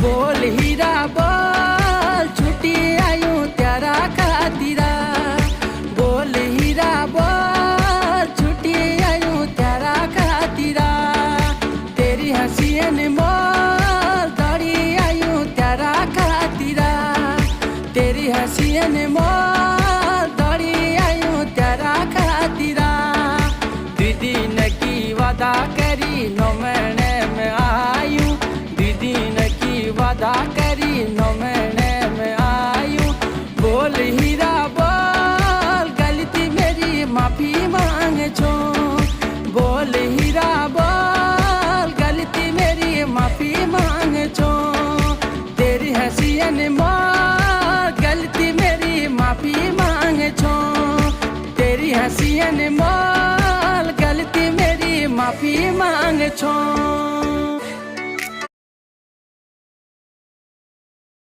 बोल हीरा बोल छुट्टी आयूं तेरा खातिरा। बोल हीरा बोल छुट्टी आयूं तेरा खातिरा। तेरी हंसी अनमोल दौड़ी आयूं तेरा खातिरा। तेरी हंसी अनमोल दौड़ी आयूं तेरा खातिरा। दीदी ने की वादा करी नो महीने में आयूं। दीदी ने की वादा करी नो महीने में आयूं। बोल हीरा बोल गलती मेरी माफी मांग छो। बोल हीरा बोल गलती मेरी माफी मांग छो। तेरी हंसी अनमोल गलती मेरी माफी मांग छो। तेरी हंसी अनमोल गलती मेरी माफी मांग छो।